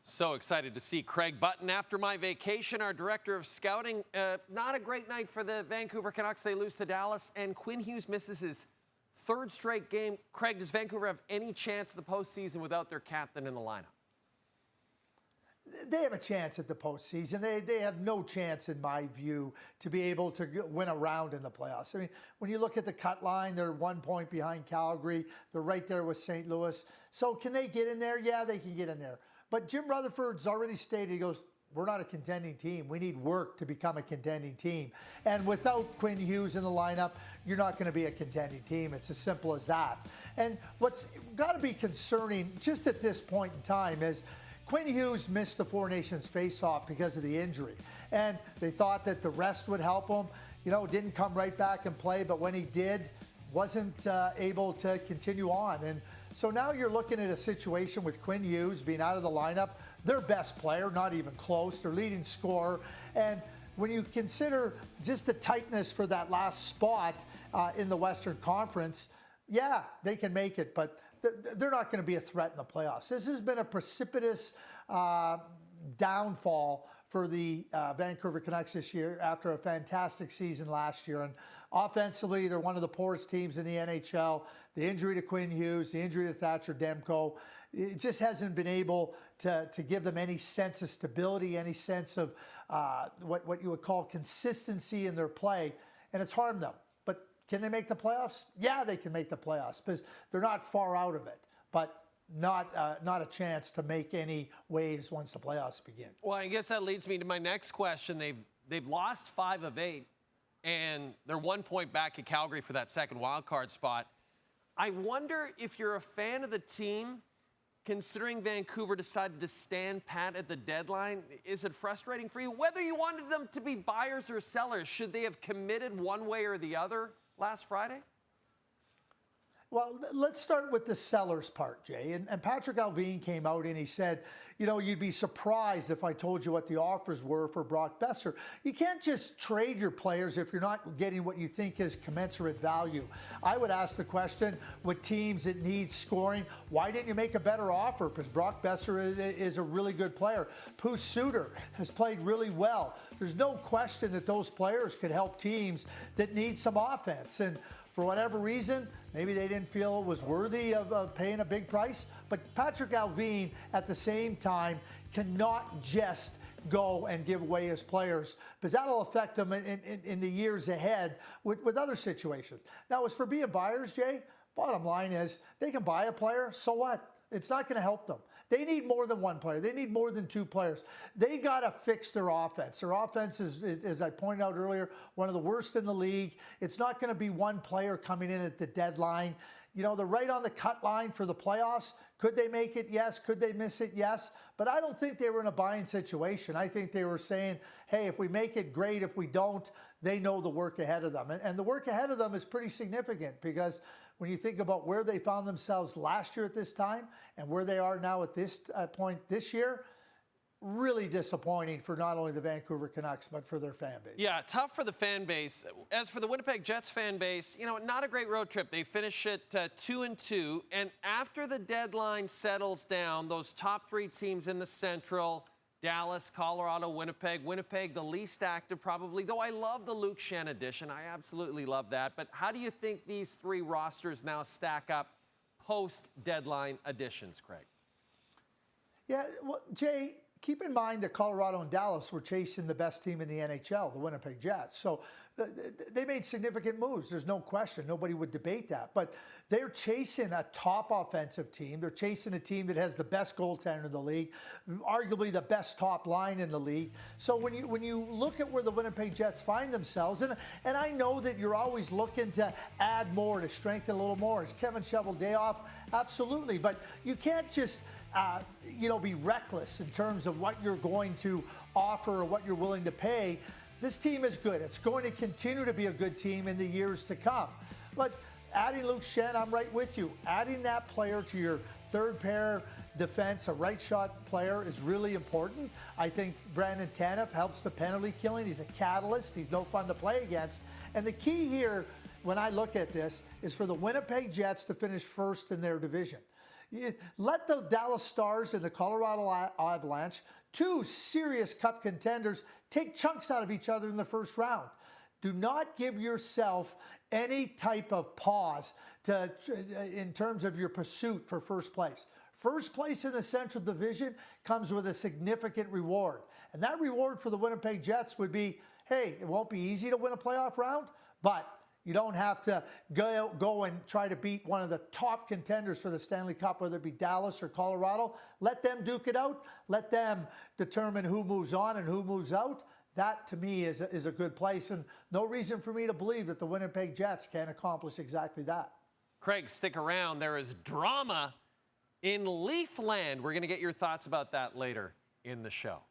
So excited to see Craig Button after my vacation, our director of scouting. Not a great night for the Vancouver Canucks. They lose to Dallas, and Quinn Hughes misses his third straight game. Craig, does Vancouver have any chance of the postseason without their captain in the lineup? They have a chance at the postseason. They have no chance, in my view, to be able to win a round in the playoffs. I mean, when you look at the cut line, they're 1 point behind Calgary. They're right there with St. Louis. So can they get in there? Yeah, they can get in there. But Jim Rutherford's already stated, he goes, we're not a contending team. We need work to become a contending team. And without Quinn Hughes in the lineup, you're not going to be a contending team. It's as simple as that. And what's got to be concerning just at this point in time is Quinn Hughes missed the Four Nations face-off because of the injury. And they thought that the rest would help him. You know, didn't come right back and play, but when he did, wasn't able to continue on. And so now you're looking at a situation with Quinn Hughes being out of the lineup, their best player, not even close, their leading scorer. And when you consider just the tightness for that last spot in the Western Conference, yeah, they can make it, but they're not going to be a threat in the playoffs. This has been a precipitous downfall for the Vancouver Canucks this year after a fantastic season last year. And offensively, they're one of the poorest teams in the NHL. The injury to Quinn Hughes, the injury to Thatcher Demko, it just hasn't been able to give them any sense of stability, any sense of what you would call consistency in their play, and it's harmed them. But can they make the playoffs? Yeah, they can make the playoffs because they're not far out of it, but not a chance to make any waves once the playoffs begin. Well, I guess that leads me to my next question. They've lost 5 of 8, and they're 1 point back at Calgary for that second wild card spot. I wonder if you're a fan of the team, considering Vancouver decided to stand pat at the deadline. Is it frustrating for you? Whether you wanted them to be buyers or sellers, should they have committed one way or the other last Friday? Well, let's start with the sellers part, Jay. And Patrick Allvin came out and he said, you know, you'd be surprised if I told you what the offers were for Brock Boeser. You can't just trade your players if you're not getting what you think is commensurate value. I would ask the question, with teams that need scoring, why didn't you make a better offer? Because Brock Boeser is a really good player. Poos Suter has played really well. There's no question that those players could help teams that need some offense. And for whatever reason, maybe they didn't feel it was worthy of paying a big price. But Patrick Allvin, at the same time, cannot just go and give away his players, because that'll affect them in the years ahead with other situations. Now, as for being buyers, Jay, bottom line is they can buy a player, so what? It's not going to help them. They need more than one player. They need more than 2 players. They got to fix their offense. Their offense is, as I pointed out earlier, one of the worst in the league. It's not going to be one player coming in at the deadline. You know, they're right on the cut line for the playoffs. Could they make it? Yes. Could they miss it? Yes. But I don't think they were in a buying situation. I think they were saying, hey, if we make it, great. If we don't, they know the work ahead of them. And the work ahead of them is pretty significant, because when you think about where they found themselves last year at this time and where they are now at this point this year, really disappointing for not only the Vancouver Canucks, but for their fan base. Yeah, tough for the fan base. As for the Winnipeg Jets fan base, you know, not a great road trip. They finish it 2-2, and after the deadline settles down, those top 3 teams in the Central, Dallas, Colorado, Winnipeg. Winnipeg, the least active probably, though I love the Luke Schenn addition. I absolutely love that. But how do you think these 3 rosters now stack up post-deadline additions, Craig? Yeah, well, Jay, keep in mind that Colorado and Dallas were chasing the best team in the NHL, the Winnipeg Jets. So they made significant moves. There's no question. Nobody would debate that. But they're chasing a top offensive team. They're chasing a team that has the best goaltender in the league, arguably the best top line in the league. So when you look at where the Winnipeg Jets find themselves, and I know that you're always looking to add more, to strengthen a little more. Is Kevin Cheveldayoff? Absolutely. But you can't just be reckless in terms of what you're going to offer or what you're willing to pay. This team is good. It's going to continue to be a good team in the years to come. But adding Luke Schenn, I'm right with you. Adding that player to your third pair defense, a right shot player, is really important. I think Brandon Tanev helps the penalty killing. He's a catalyst. He's no fun to play against. And the key here, when I look at this, is for the Winnipeg Jets to finish first in their division. Let the Dallas Stars and the Colorado Avalanche, two serious cup contenders, take chunks out of each other in the first round. Do not give yourself any type of pause in terms of your pursuit for first place. First place in the Central Division comes with a significant reward. And that reward for the Winnipeg Jets would be, hey, it won't be easy to win a playoff round, but you don't have to go and try to beat one of the top contenders for the Stanley Cup, whether it be Dallas or Colorado. Let them duke it out. Let them determine who moves on and who moves out. That, to me, is a good place, and no reason for me to believe that the Winnipeg Jets can't accomplish exactly that. Craig, stick around. There is drama in Leafland. We're going to get your thoughts about that later in the show.